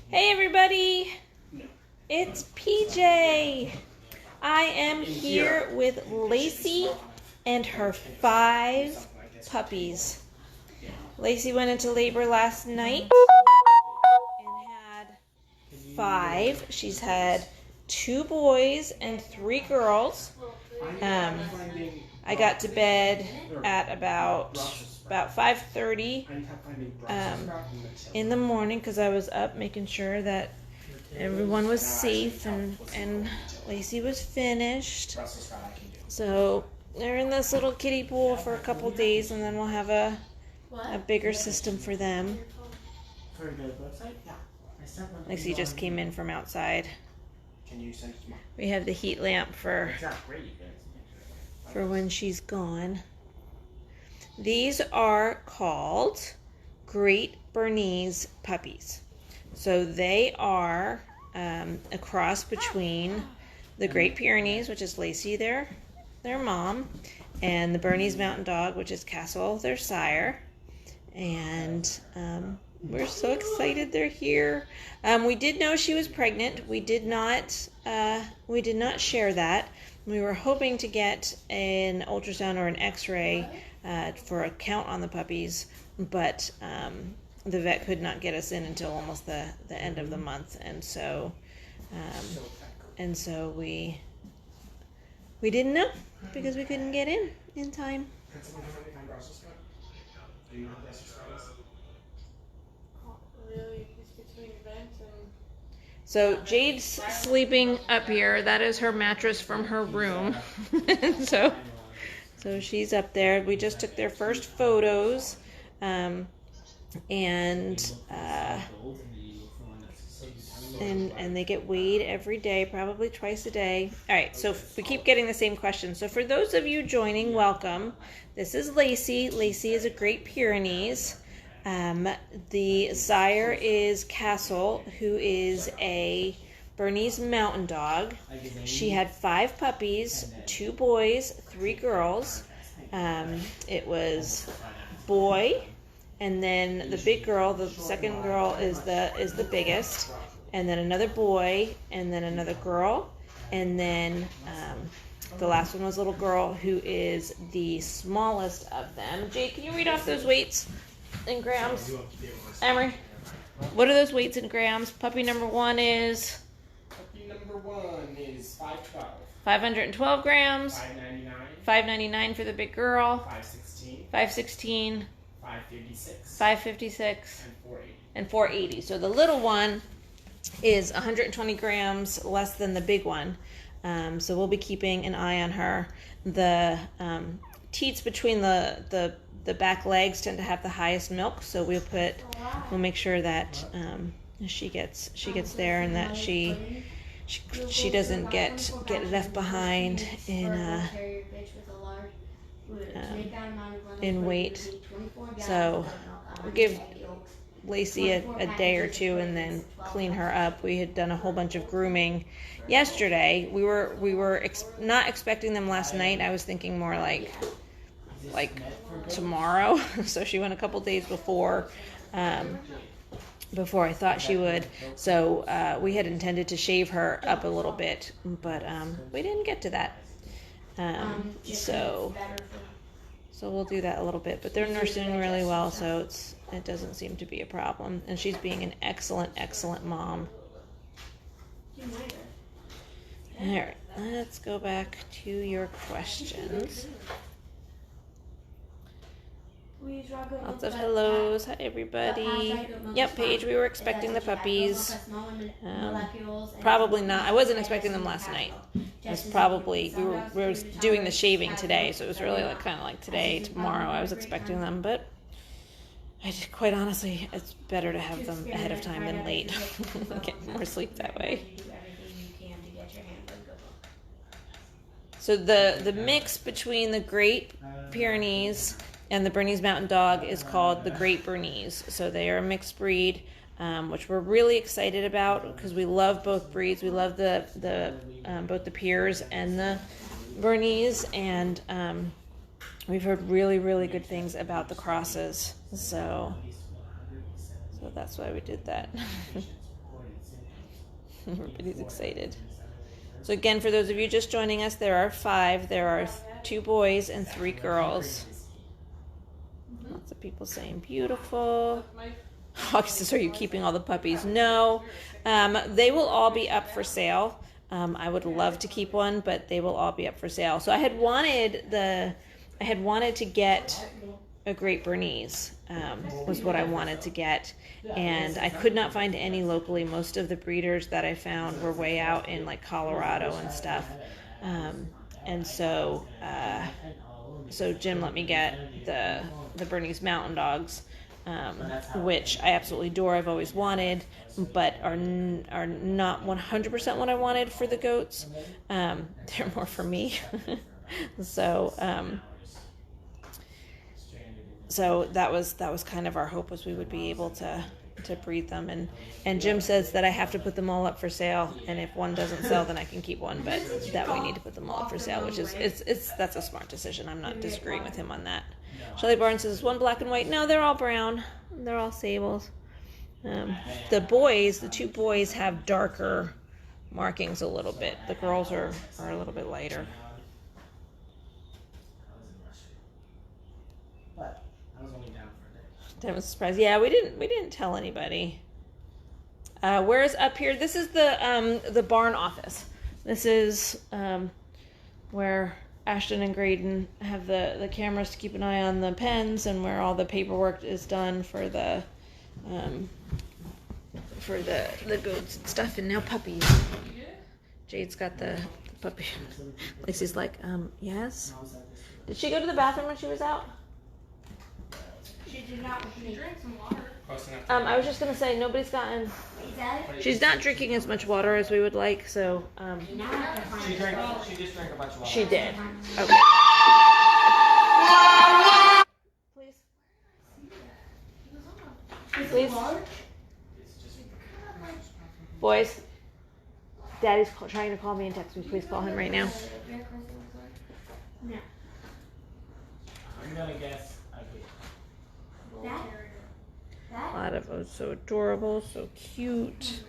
Hey everybody, it's PJ. I am here with Lacey and her 5 puppies. Lacey went into labor last night and had 5. She's had 2 boys and 3 girls. I got to bed at about 5:30 in the morning because I was up making sure that everyone was safe and Lacey was finished. So they're in this little kiddie pool for a couple days, and then we'll have a bigger system for them. Lacey just came in from outside. We have the heat lamp for when she's gone. These are called Great Bernese puppies. So they are a cross between the Great Pyrenees, which is Lacey, their mom, and the Bernese Mountain Dog, which is Castle, their sire. And we're so excited they're here. We did know she was pregnant. We did not share that. We were hoping to get an ultrasound or an X-ray for a count on the puppies, but the vet could not get us in until almost the end of the month, and so we didn't know because we couldn't get in time. So Jade's sleeping up here. That is her mattress from her room. so she's up there. We just took their first photos, and they get weighed every day, probably twice a day. All right, so we keep getting the same question. So for those of you joining, welcome. This is Lacey. Lacey is a Great Pyrenees. The sire is Castle, who is a Bernese Mountain Dog. She had 5 puppies, 2 boys, 3 girls. It was boy, and then the big girl, the second girl is the biggest, and then another boy, and then another girl, and then the last one was a little girl who is the smallest of them. Jake, can you read off those weights in grams? Emery, what are those weights in grams? Puppy number 1 is? Puppy number 1 is 512. 512 grams. 599. 599 for the big girl. 516. 516. 556. 556. And 480. And 480. So the little one is 120 grams less than the big one. So we'll be keeping an eye on her. The teats between the back legs tend to have the highest milk, so we'll make sure that she gets there, and that she doesn't get left behind in weight. So we'll give Lacey a day or two and then clean her up. We had done a whole bunch of grooming yesterday. We were not expecting them last night. I was thinking more like tomorrow. So she went a couple days before I thought she would. So we had intended to shave her up a little bit, but we didn't get to that. So we'll do that a little bit. But they're nursing really well, so it doesn't seem to be a problem. And she's being an excellent mom. All right, let's go back to your questions. Lots of hellos. Hi, everybody. Yep, Paige, we were expecting the puppies. Probably not. I wasn't expecting them last night. It was probably, we were doing the shaving today, so it was really kind of like today, tomorrow. I was expecting them, but quite honestly, it's better to have them ahead of time than late. Get more sleep that way. So the mix between the Great Pyrenees and the Bernese Mountain Dog is called the Great Bernese. So they are a mixed breed, which we're really excited about because we love both breeds. We love both the Pyres and the Bernese, and we've heard really, really good things about the crosses. So that's why we did that. Everybody's excited. So again, for those of you just joining us, there are 5. There are 2 boys and 3 girls. Lots of people saying beautiful. August says, are you keeping all the puppies? No. They will all be up for sale. I would love to keep one, but they will all be up for sale. So I had wanted to get a Great Bernese, was what I wanted to get. And I could not find any locally. Most of the breeders that I found were way out in like Colorado and stuff. And so Jim let me get the Bernese Mountain Dogs, which I absolutely adore. I've always wanted, but are not 100% what I wanted for the goats. They're more for me. So that was kind of our hope, was we would be able to breed them, and Jim says that I have to put them all up for sale, and if one doesn't sell, then I can keep one, but that we need to put them all up for sale, which is that's a smart decision. I'm not disagreeing with him on that. Shelley Barnes says, one black and white. No, they're all brown. They're all sables. The 2 boys have darker markings a little bit. The girls are a little bit lighter. But I was only down for a day. That was a surprise. Yeah, we didn't tell anybody. Whereas up here, this is the barn office. This is where Ashton and Graydon have the cameras to keep an eye on the pens, and where all the paperwork is done for the goats and stuff. And now puppies. Jade's got the puppy. Lacey's like, yes. Did she go to the bathroom when she was out? She did not. She drank some water. I was just gonna say, nobody's gotten. She's not drinking as much water as we would like, so. She just drank a bunch of water. She did. Okay. Please. Boys. Daddy's trying to call me and text me. Please call him right now. I'm gonna guess. A lot of those, so adorable, so cute.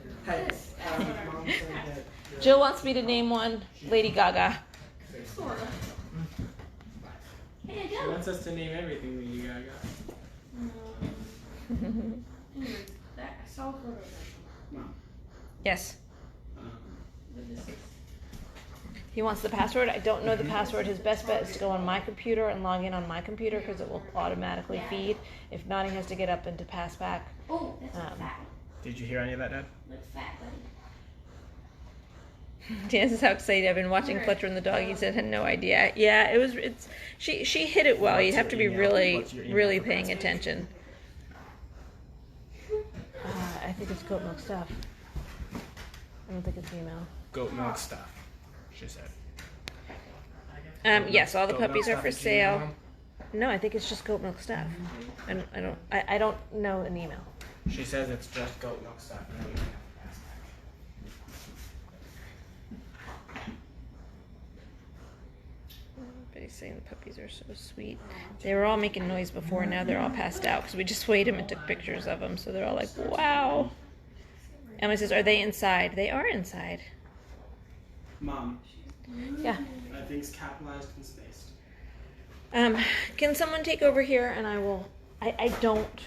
Jill wants me to name one Lady Gaga. She wants us to name everything Lady Gaga. I saw a photo of that. Yes. He wants the password. I don't know the password. His best bet is to go on my computer and log in on my computer, because it will automatically feed. If not, he has to get up into Passback. Oh, that's a fat. Did you hear any of that, Dad? Looks fat, buddy. Dan is how excited. I've been watching Fletcher and the dog. He said had no idea. Yeah, she hit it well. You have to be really paying attention. I think it's goat milk stuff. I don't think it's female. Goat milk stuff, she said. Yes, all the puppies are for sale. No, I think it's just goat milk stuff. I don't know an email. She says it's just goat milk stuff. And then we can have to pass back. Everybody's saying the puppies are so sweet. They were all making noise before, and now they're all passed out because we just weighed them and took pictures of them. So they're all like, wow. Emily says, are they inside? They are inside. Mom. Yeah. Things capitalized and spaced. Can someone take over here, and I will. I don't.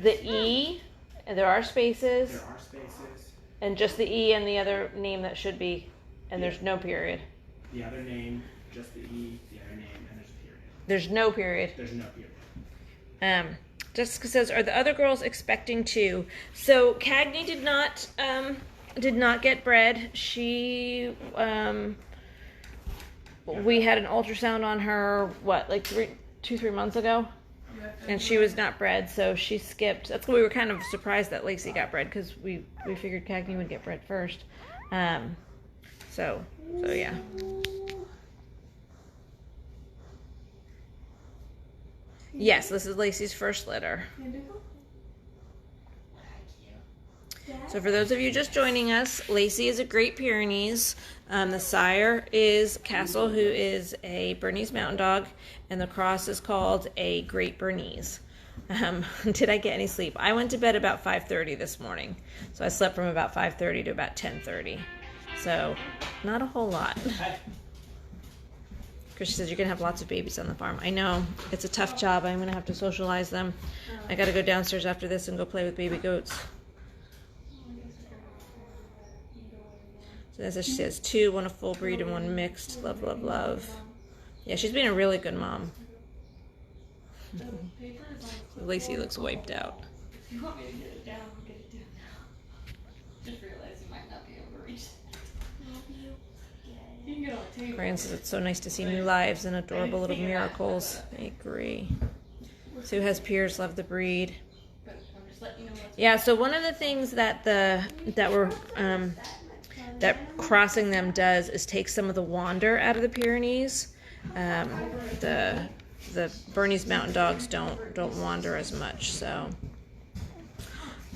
The E, there are spaces. There are spaces. And just the E and the other name that should be, and there's no period. The other name, just the E, the other name, and there's a period. There's no period. There's no period. Jessica says, are the other girls expecting to? So Cagney did not get bred. She we had an ultrasound on her, like 2-3 months ago, and she was not bred, so she skipped. That's why we were kind of surprised that Lacey got bred, because we figured Cagney would get bred first. So yeah. Yes, this is Lacey's first litter. So for those of you just joining us, Lacey is a Great Pyrenees. The sire is Castle, who is a Bernese Mountain Dog, and the cross is called a Great Bernese. Did I get any sleep? I went to bed about 5:30 this morning. So I slept from about 5:30 to about 10:30. So not a whole lot. Because she says you're going to have lots of babies on the farm. I know. It's a tough job. I'm going to have to socialize them. I got to go downstairs after this and go play with baby goats. So as she says, 2, 1 a full breed and 1 mixed. Love, love, love. Yeah, she's been a really good mom. Lacey looks wiped out. If you want me to get it down, I'll get it down now. Just realize you might not be able to reach it. You can get on the table. Brian says it's so nice to see new lives and adorable little miracles. I agree. Sue has peers, love the breed. But I'm just letting you know what's Yeah, so one of the things that that crossing them does is take some of the wander out of the Pyrenees. The Bernese Mountain Dogs don't wander as much. So,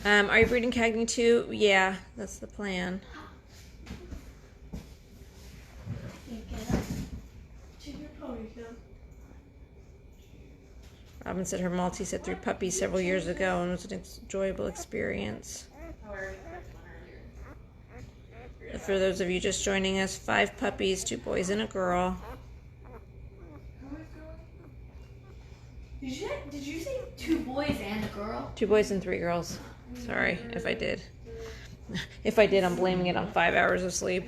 are you breeding Cagney too? Yeah, that's the plan. Robin said her Maltese had 3 puppies several years ago and it was an enjoyable experience. For those of you just joining us, 5 puppies, 2 boys and a girl. Did you say 2 boys and a girl? 2 boys and 3 girls. Sorry if I did. If I did, I'm blaming it on 5 hours of sleep.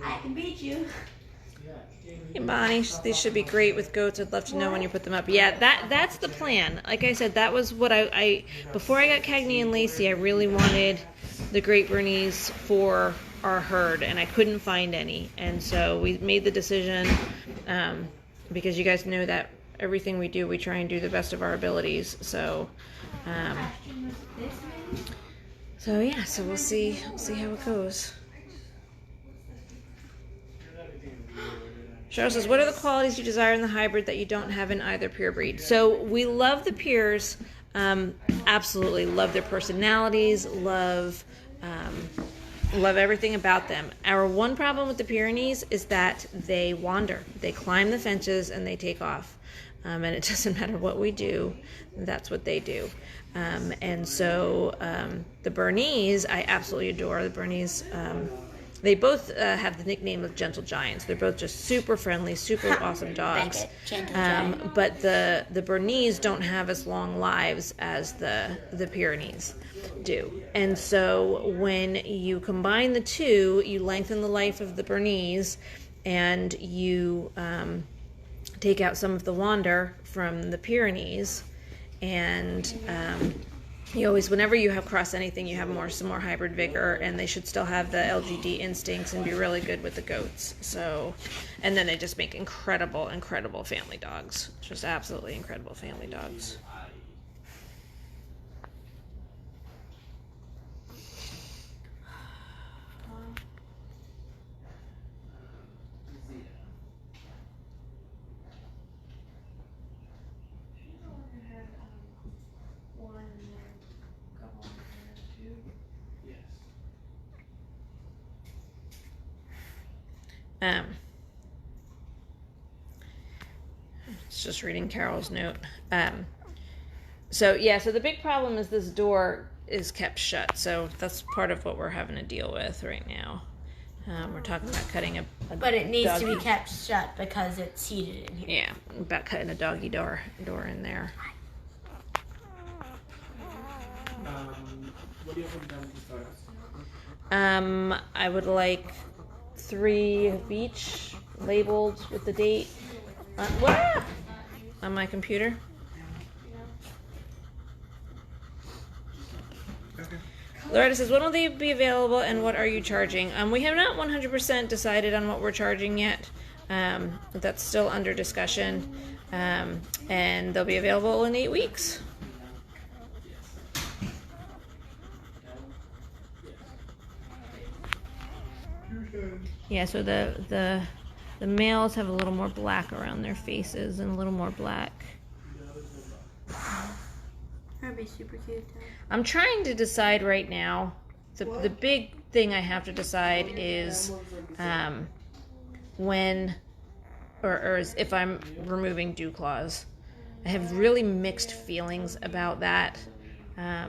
I can beat you. Hey Bonnie, these should be great with goats. I'd love to know when you put them up. Yeah, that's the plan. Like I said, that was what I before I got Cagney and Lacey, I really wanted the Great Bernese for our herd, and I couldn't find any. And so we made the decision, because you guys know that everything we do, we try and do the best of our abilities. So, yeah, so we'll see how it goes. Cheryl says, what are the qualities you desire in the hybrid that you don't have in either pure breed? So we love the pures, absolutely love their personalities, love everything about them. Our one problem with the Pyrenees is that they wander. They climb the fences and they take off. And it doesn't matter what we do, that's what they do. And so the Bernese, I absolutely adore. The Bernese, they both have the nickname of gentle giants. They're both just super friendly, super awesome dogs. But the Bernese don't have as long lives as the Pyrenees do. And so when you combine the two, you lengthen the life of the Bernese and you take out some of the wander from the Pyrenees. And you always, whenever you have cross anything, you have some more hybrid vigor, and they should still have the LGD instincts and be really good with the goats. So, and then they just make incredible family dogs. Just absolutely incredible family dogs. It's just reading Carol's note. So the big problem is this door is kept shut. So that's part of what we're having to deal with right now. We're talking about cutting a But it needs doggy. to be kept shut because it's heated in here. Yeah, about cutting a doggy door in there. What do you have done to start? I would like 3 of each, labeled with the date on my computer. Okay. Loretta says, when will they be available and what are you charging? We have not 100% decided on what we're charging yet. That's still under discussion. And they'll be available in 8 weeks. Yeah, so the males have a little more black around their faces and a little more black. That'd be super cute too. I'm trying to decide right now. The big thing I have to decide is when or if I'm removing dew claws. I have really mixed feelings about that. I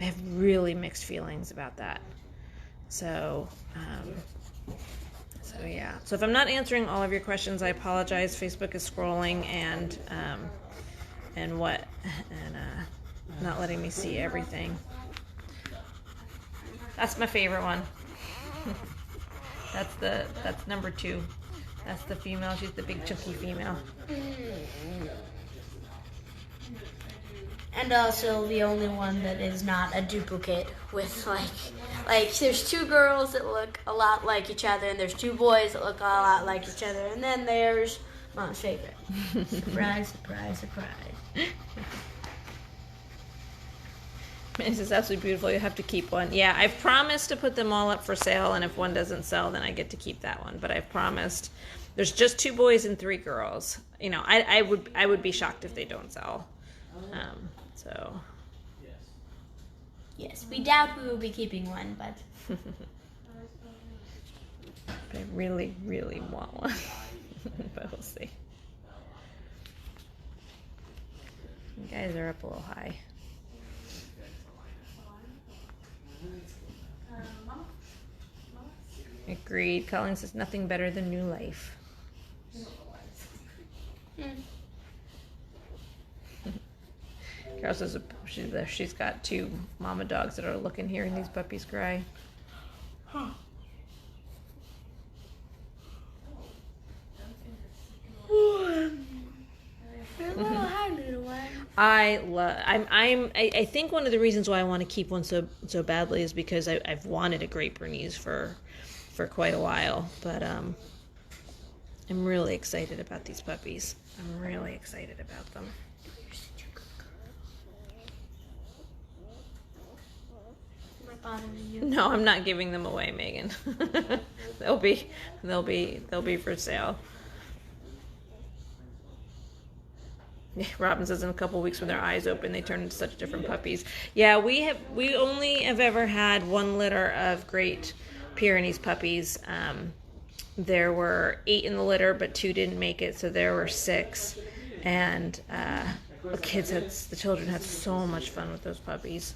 have really mixed feelings about that. So yeah. So if I'm not answering all of your questions, I apologize. Facebook is scrolling and not letting me see everything. That's my favorite one. That's number 2. That's the female. She's the big chunky female. And also the only one that is not a duplicate with like there's 2 girls that look a lot like each other and there's 2 boys that look a lot like each other and then there's Mom's favorite. Surprise, surprise, surprise. This is absolutely beautiful. You have to keep one. Yeah, I've promised to put them all up for sale, and if one doesn't sell, then I get to keep that one. But I've promised. There's just 2 boys and 3 girls. You know, I would be shocked if they don't sell. So. Yes, we doubt we will be keeping one, but. I really, really want one, but we'll see. You guys are up a little high. Agreed. Colin says nothing better than new life. Carol says she's got 2 mama dogs that are looking hearing these puppies cry. Huh. I think one of the reasons why I want to keep one so badly is because I've wanted a Great Bernese for quite a while, but I'm really excited about these puppies. I'm really excited about them. No, I'm not giving them away, Megan. they'll be for sale. Robin says in a couple weeks when their eyes open, they turn into such different puppies. Yeah, we only have ever had 1 litter of Great Pyrenees puppies. There were 8 in the litter, but 2 didn't make it, so there were 6. And the children had so much fun with those puppies.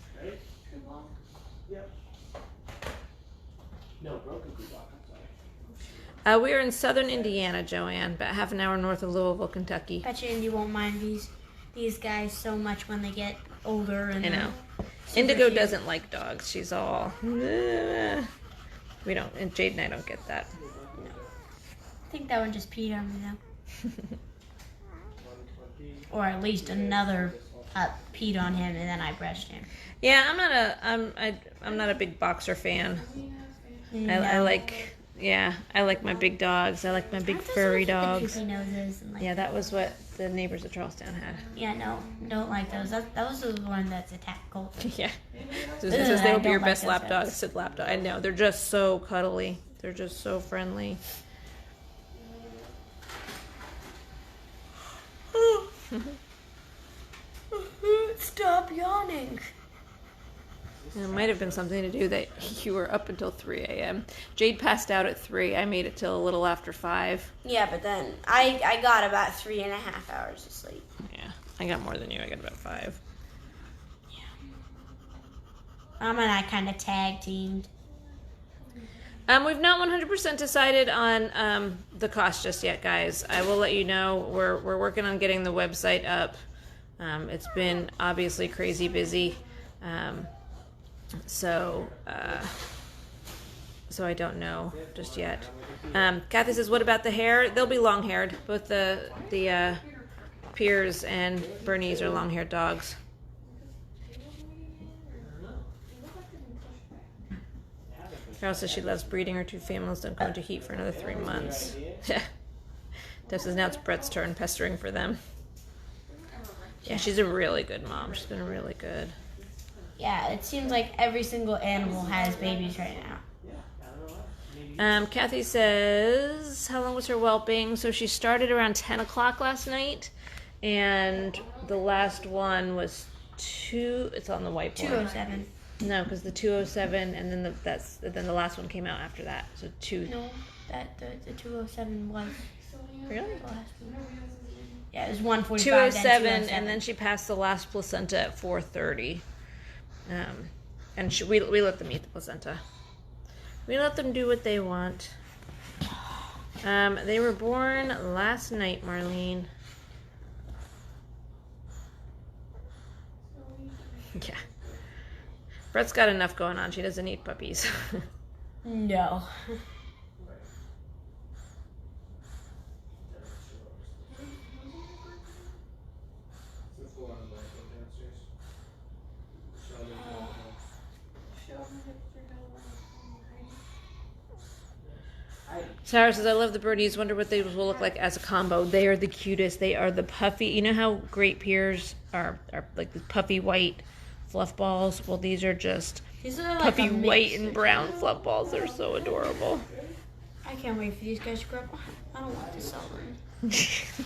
We are in southern Indiana, Joanne, about half an hour north of Louisville, Kentucky. Bet you Indy won't mind these guys so much when they get older. And I know. Indigo doesn't like dogs. She's all, we don't, and Jade and I don't get that. No. I think that one just peed on me though. Or at least another peed on him and then I brushed him. Yeah, I'm not a big boxer fan. No. I like my big dogs. I like my big furry dogs. Yeah, that was what the neighbors at Charlestown had. Yeah, no, don't like those. That was the one that's attacked Colton. Yeah. So it says they will be your best lap dog. Said lap dog. I know, they're just so cuddly. They're just so friendly. Stop yawning. And it might have been something to do that you were up until 3 a.m. Jade passed out at 3. I made it till a little after 5. Yeah, but then I got about 3.5 hours of sleep. Yeah, I got more than you. I got about 5. Yeah. Mom and I kind of tag teamed. We've not 100% decided on the cost just yet, guys. I will let you know. We're working on getting the website up. It's been obviously crazy busy. So I don't know just yet. Kathy says, what about the hair? They'll be long-haired. Both the Piers and Bernese are long-haired dogs. Carol says she loves breeding. Her 2 families don't go into heat for another 3 months. Deb says now it's Brett's turn, pestering for them. Yeah, she's a really good mom. She's been really good. Yeah, it seems like every single animal has babies right now. Kathy says, how long was her whelping? So she started around 10 o'clock last night, and the last one was 2. It's on the whiteboard. 2:07. No, because the 2:07, and then the last one came out after that. So 2. No, the 2:07 was Really? the last one. Yeah, it was 1:45. 2:07, and then she passed the last placenta at 4:30. And we let them eat the placenta. We let them do what they want. They were born last night, Marlene. Yeah. Brett's got enough going on. She doesn't need puppies. No. Sarah says, I love the Bernese. Wonder what they will look like as a combo. They are the cutest. They are the puffy. You know how Great Pyrenees are like the puffy white fluff balls? Well, these are just puffy white and brown fluff balls. They're so adorable. I can't wait for these guys to grow up. I don't want to sell them.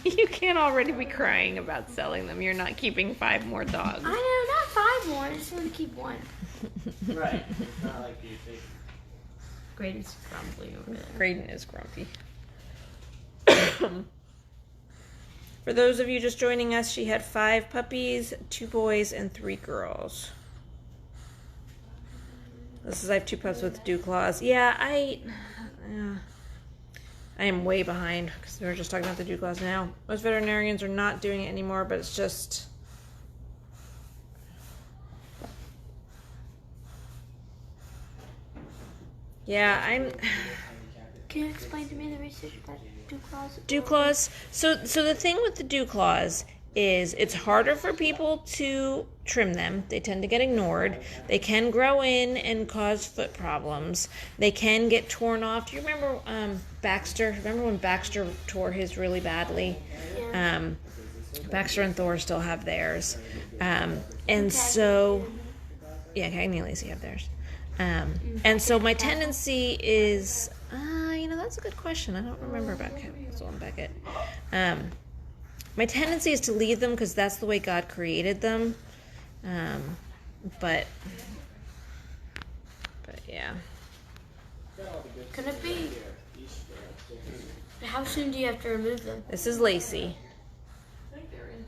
You can't already be crying about selling them. You're not keeping 5 more dogs. I know, not 5 more. I just want to keep 1. Right. It's not like you take. Graydon's grumpy over there. Graydon is grumpy. For those of you just joining us, she had 5 puppies, 2 boys, and 3 girls. This is, I have 2 pups with dew claws. Yeah, I am way behind because we were just talking about the dew claws now. Most veterinarians are not doing it anymore, but it's just... Yeah, Can you explain to me the research about dew claws? Dew claws. So the thing with the dew claws is it's harder for people to trim them. They tend to get ignored. They can grow in and cause foot problems. They can get torn off. Do you remember Baxter? Remember when Baxter tore his really badly? Yeah. Baxter and Thor still have theirs. And so, yeah, Cagney and Lacey have theirs. And so my tendency is, that's a good question. I don't remember about Castle and Beckett. My tendency is to leave them because that's the way God created them. But yeah. Could it be? How soon do you have to remove them? This is Lacey.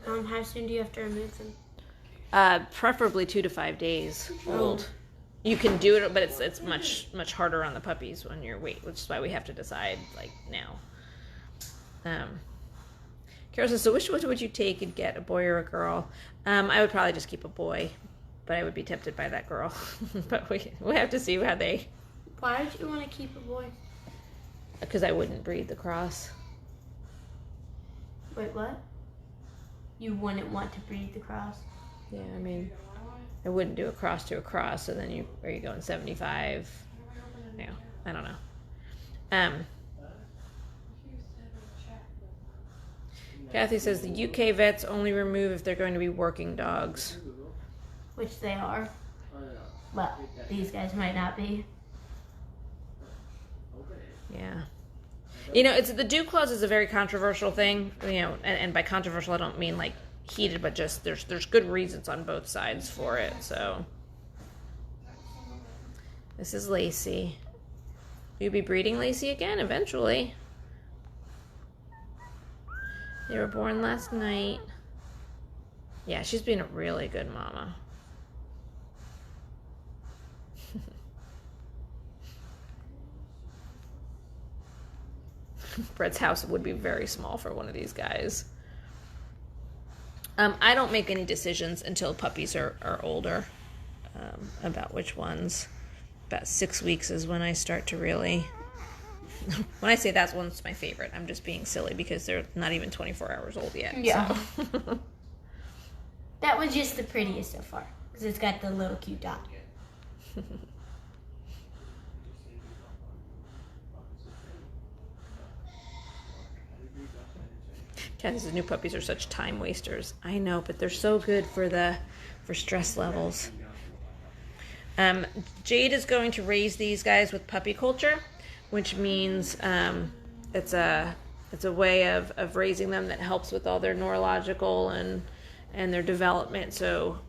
How soon do you have to remove them? Preferably 2 to 5 days old. You can do it, but it's much harder on the puppies when you're which is why we have to decide like now. Carol says, so which one would you take and get, a boy or a girl? I would probably just keep a boy, but I would be tempted by that girl. But we have to see how they... Why would you want to keep a boy? Because I wouldn't breed the cross. Wait, what? You wouldn't want to breed the cross? Yeah, I mean... I wouldn't do a cross to a cross, so then are you going 75? No, I don't know. Kathy says the UK vets only remove if they're going to be working dogs. Which they are. Well, these guys might not be. Yeah. It's the dew clause is a very controversial thing, and by controversial I don't mean like heated, but just there's good reasons on both sides for it. So this is Lacey. You'll be breeding Lacey again eventually. They were born last night. Yeah, she's been a really good mama. Brett's house would be very small for one of these guys. I don't make any decisions until puppies are older about which ones. About 6 weeks is when I start to really... When I say that's one's my favorite, I'm just being silly because they're not even 24 hours old yet. Yeah. So. That one's just the prettiest so far because it's got the little cute dot. Kathy says new puppies are such time wasters. I know, but they're so good for stress levels. Jade is going to raise these guys with puppy culture, which means it's a way of raising them that helps with all their neurological and their development. So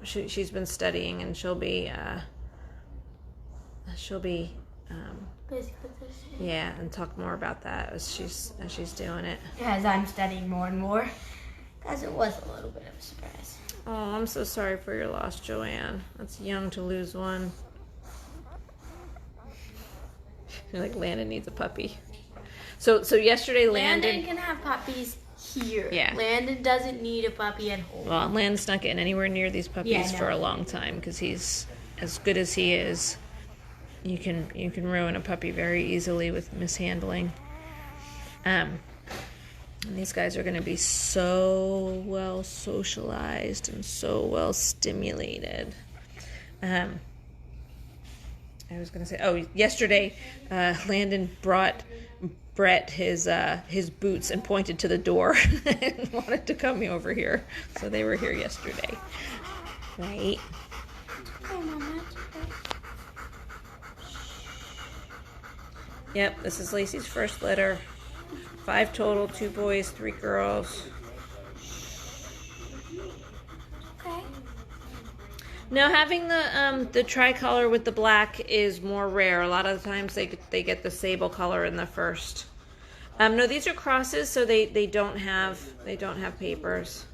she's been studying, and she'll be Basically this. Yeah, and talk more about that as she's doing it. As I'm studying more and more, as it was a little bit of a surprise. Oh, I'm so sorry for your loss, Joanne. That's young to lose one. You're like, Landon needs a puppy. So yesterday, Landon can have puppies here. Yeah. Landon doesn't need a puppy at home. Well, Landon's not getting anywhere near these puppies Yeah, no. for a long time because he's as good as he is. You can ruin a puppy very easily with mishandling. And these guys are going to be so well socialized and so well stimulated. I was going to say, yesterday, Landon brought Brett his boots and pointed to the door and wanted to come over here. So they were here yesterday. Right? Okay, Mama. It's okay. Yep, this is Lacey's first litter. 5 total, 2 boys, 3 girls. Okay. Now, having the tricolor with the black is more rare. A lot of the times they get the sable color in the first. No, these are crosses, so they don't have papers.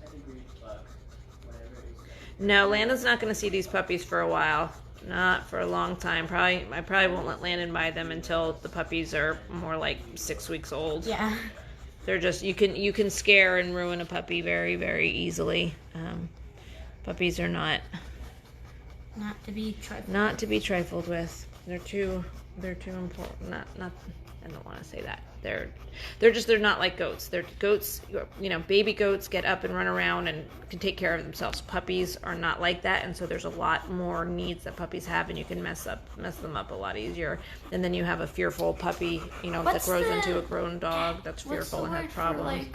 No, Landon's not going to see these puppies for a while. Not for a long time. I probably won't let Landon buy them until the puppies are more like 6 weeks old. Yeah. They're just you can scare and ruin a puppy very, very easily. Puppies are not to be trifled. Not to be trifled with. They're too important. Not. I don't want to say that. They're not like goats. They're goats. Baby goats get up and run around and can take care of themselves. Puppies are not like that, and so there's a lot more needs that puppies have, and you can mess them up a lot easier. And then you have a fearful puppy, that grows into a grown dog that's fearful and has problems.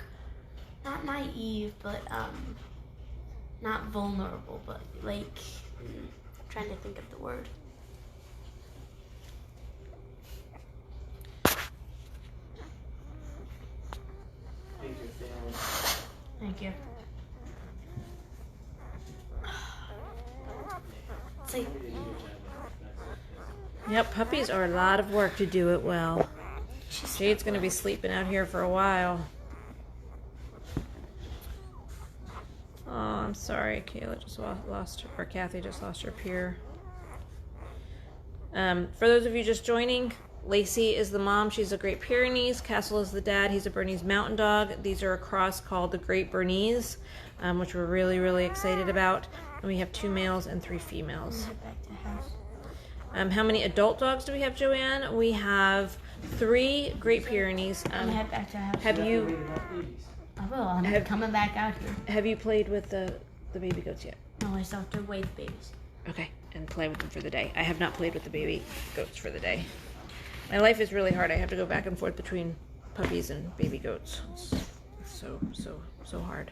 Not naive, but not vulnerable, but I'm trying to think of the word. Thank you. It's like, Yep, puppies are a lot of work to do it well. Jade's going to be sleeping out here for a while. Oh, I'm sorry. Kayla just lost her, or Kathy just lost her peer. For those of you just joining, Lacey is the mom. She's a Great Pyrenees. Castle is the dad. He's a Bernese Mountain Dog. These are a cross called the Great Bernese, which we're really, really excited about. And we have 2 males and 3 females. head back to house. How many adult dogs do we have, Joanne? We have 3 Great Pyrenees. I'm gonna head back to house. Have you I will. I'm coming back out here. have you played with the baby goats yet? No, I still have to weigh the babies. Okay, and play with them for the day. I have not played with the baby goats for the day. My life is really hard. I have to go back and forth between puppies and baby goats. It's so hard.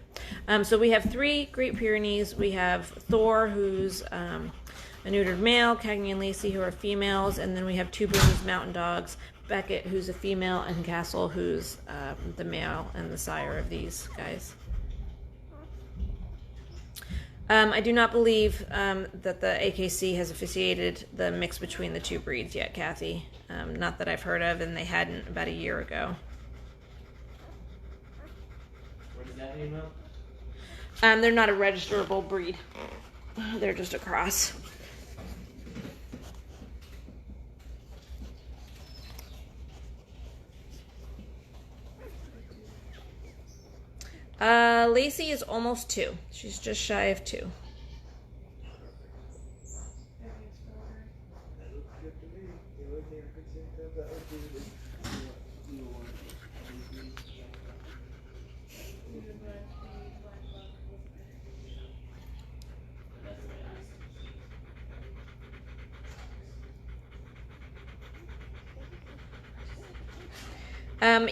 So we have 3 Great Pyrenees. We have Thor, who's a neutered male, Cagney and Lacey, who are females, and then we have 2 Bernese Mountain Dogs, Beckett, who's a female, and Castle, who's the male and the sire of these guys. I do not believe that the AKC has officiated the mix between the 2 breeds yet, Kathy. Not that I've heard of, and they hadn't about a year ago. Where does that name out? They're not a registerable breed. They're just a cross. Lacey is almost 2. She's just shy of 2.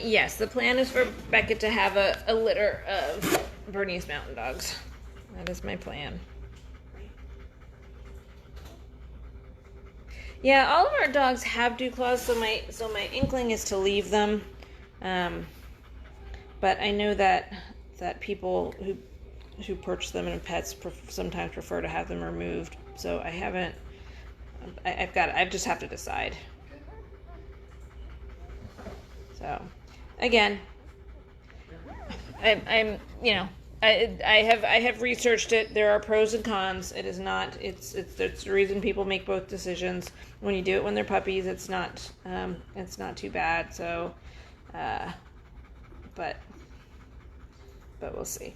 Yes, the plan is for Beckett to have a litter of Bernese Mountain Dogs. That is my plan. Yeah, all of our dogs have dew claws, so my inkling is to leave them. But I know that people who purchase them in pets sometimes prefer to have them removed. So I haven't. I just have to decide. So, again, I'm you know, I have researched it. There are pros and cons. It is not. It's the reason people make both decisions. When you do it when they're puppies, it's not too bad. So, but we'll see.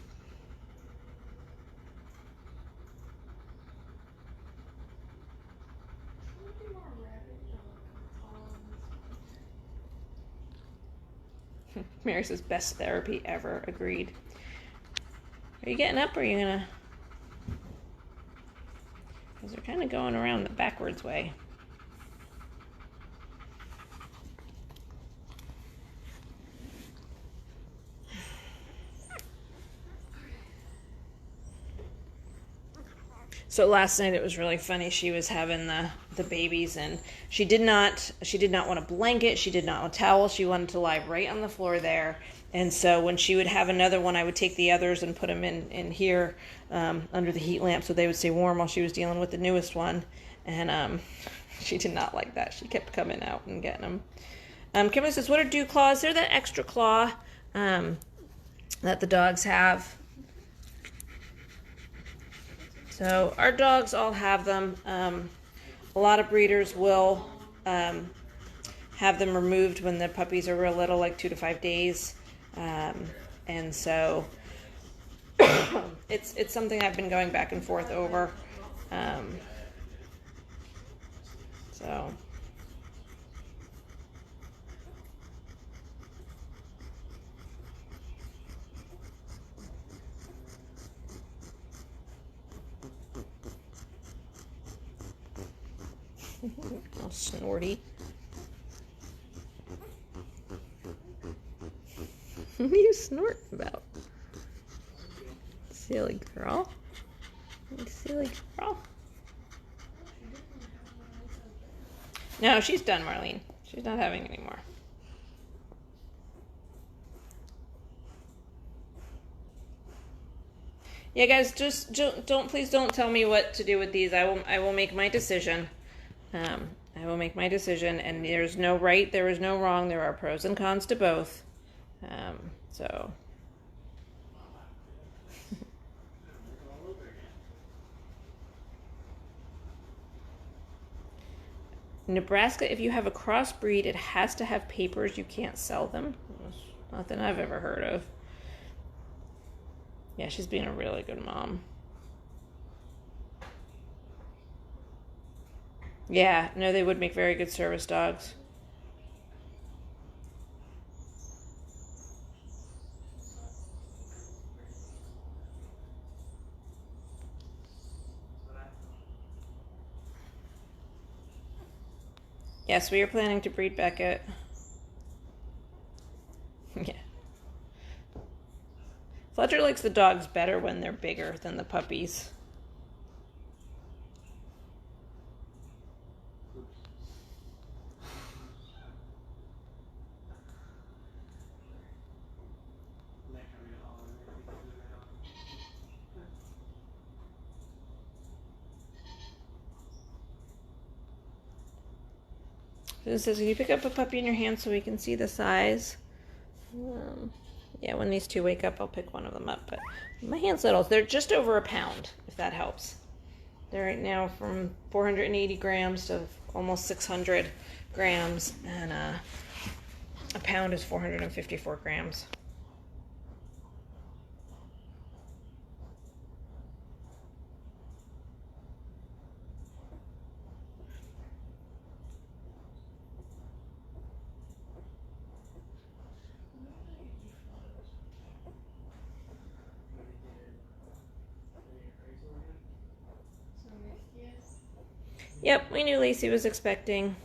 Mary says best therapy ever. Agreed. Are you getting up or are you gonna? Because they're kind of going around the backwards way. So last night it was really funny. She was having the babies and she did not want a blanket. She did not want a towel. She wanted to lie right on the floor there. And so when she would have another one, I would take the others and put them in here under the heat lamp so they would stay warm while she was dealing with the newest one. And she did not like that. She kept coming out and getting them. Kimberly says, what are dew claws? They're that extra claw that the dogs have. So our dogs all have them. A lot of breeders will have them removed when the puppies are real little, like 2 to 5 days. And so it's something I've been going back and forth over. So all snorty. What are you snorting about? Silly girl. Silly girl. No, she's done, Marlene. She's not having any more. Yeah, guys, just please don't tell me what to do with these. I will make my decision. I will make my decision, and there's no right, there is no wrong. There are pros and cons to both. So. Nebraska, if you have a crossbreed, it has to have papers. You can't sell them. Nothing I've ever heard of. Yeah, she's being a really good mom. Yeah, no, they would make very good service dogs. Yes, we are planning to breed Beckett. Yeah. Fletcher likes the dogs better when they're bigger than the puppies. It says, can you pick up a puppy in your hand so we can see the size? Yeah, when these two wake up, I'll pick one of them up. But my hand's little. They're just over a pound, if that helps. They're right now from 480 grams to almost 600 grams. And a pound is 454 grams. Yep, we knew Lacey was expecting.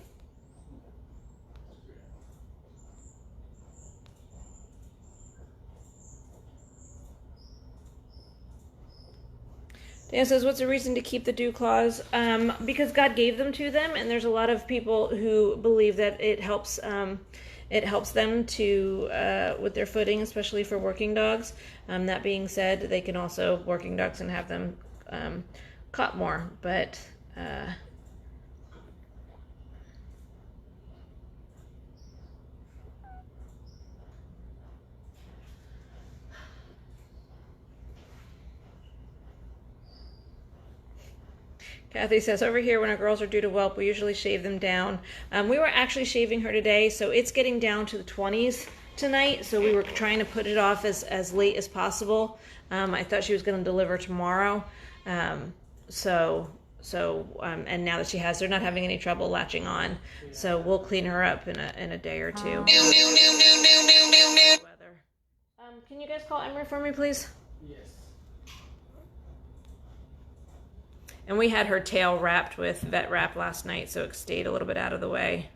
Dan says, what's the reason to keep the dew claws? Because God gave them to them, and there's a lot of people who believe that it helps them to with their footing, especially for working dogs. That being said, they can also, working dogs can have them caught more, but Kathy says, over here when our girls are due to whelp, we usually shave them down. We were actually shaving her today, so it's getting down to the 20s tonight, so we were trying to put it off as late as possible. I thought she was going to deliver tomorrow. And now that she has, they're not having any trouble latching on. So we'll clean her up in a day or two. Can you guys call Emery for me, please? Yes. And we had her tail wrapped with vet wrap last night, so it stayed a little bit out of the way.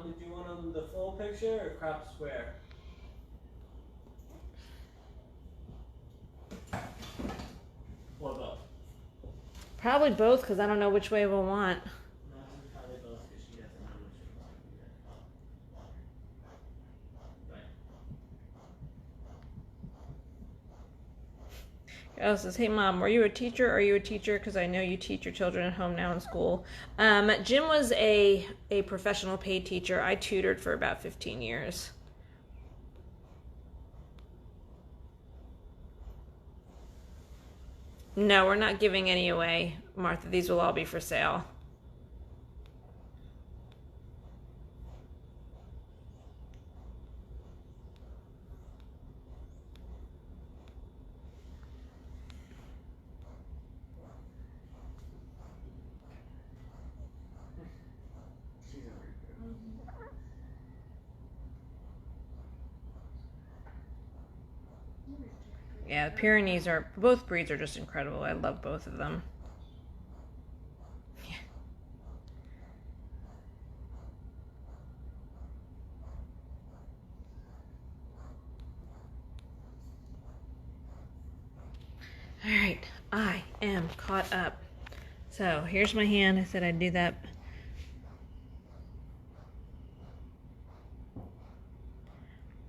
Did you want them the full picture or crop square? Or both? Probably both, because I don't know which way we'll want. No, probably both because she doesn't know which one. Gal says, hey mom, were you a teacher or are you a teacher? Because I know you teach your children at home now in school. Jim was a professional paid teacher. I tutored for about 15 years. No, we're not giving any away, Martha. These will all be for sale. Yeah, the Pyrenees are, both breeds are just incredible. I love both of them. Yeah. All right, I am caught up. So here's my hand. I said I'd do that.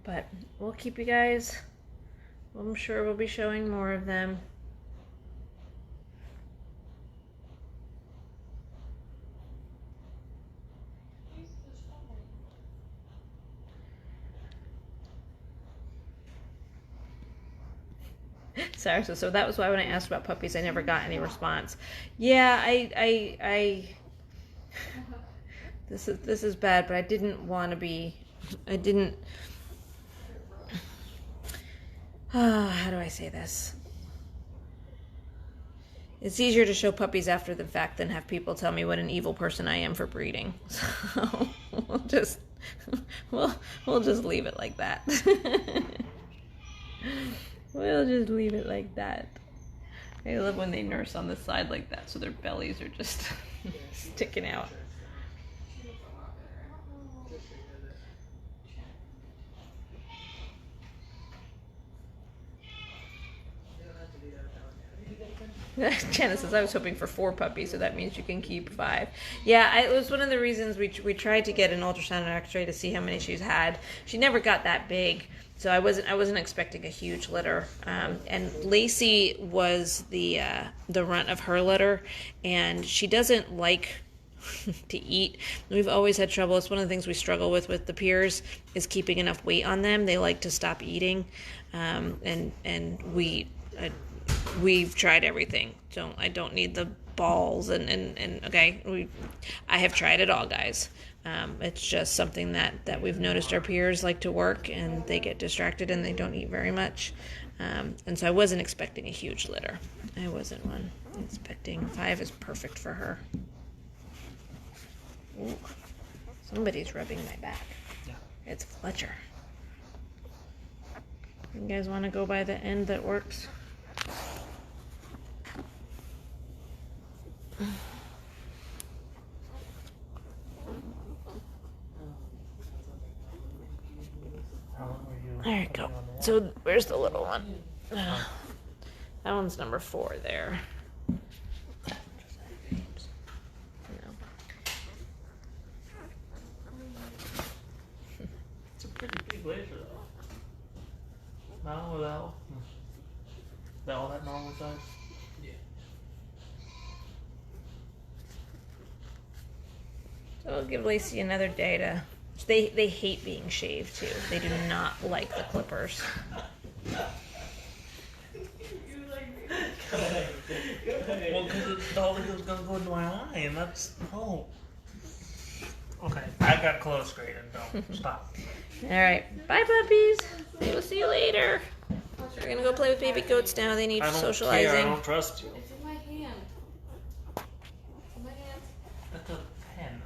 But we'll keep you guys. I'm sure we'll be showing more of them. Sarah says, so that was why when I asked about puppies, I never got any response. Yeah, this is bad, but I didn't want to be, how do I say this? It's easier to show puppies after the fact than have people tell me what an evil person I am for breeding. So we'll just leave it like that. We'll just leave it like that. I love when they nurse on the side like that, so their bellies are just sticking out. Jenna says, I was hoping for 4 puppies, so that means you can keep 5. Yeah, it was one of the reasons we tried to get an ultrasound and x-ray to see how many she's had. She never got that big, so I wasn't expecting a huge litter. And Lacey was the runt of her litter, and she doesn't like to eat. We've always had trouble. It's one of the things we struggle with the Pyrs is keeping enough weight on them. They like to stop eating, and we've tried everything. I don't need the balls and okay, I have tried it all, guys. It's just something that we've noticed our Pyrs like to work, and they get distracted and they don't eat very much. And so I wasn't expecting a huge litter. I wasn't expecting 5 is perfect for her. Ooh, somebody's rubbing my back. Yeah. It's Fletcher. You guys want to go by the end that works? There you go. So where's the little one? That one's number 4 there. It's a pretty big laser though. No, without. Is that all that normal size? Yeah. So we'll give Lacey another day to. They hate being shaved too. They do not like the clippers. Well, because the whole thing was gonna go into my eye, and that's the whole. Okay, I got close, Graydon. Don't stop. All right, bye puppies. We will see you later. We're gonna go play with baby goats now. They need I don't socializing. care. I don't trust you. It's in my hand. It's in my hand. That's a pen.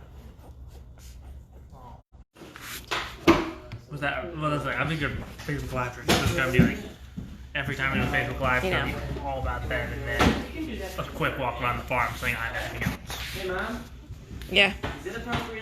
Oh. Was that? Well, that's like I think your Facebook Live trick is just gonna be like every time we do a Facebook Live, it's gonna be all about that, and then a quick walk around the farm saying I have anything else. Hey, Mom, Yeah. is it appropriate?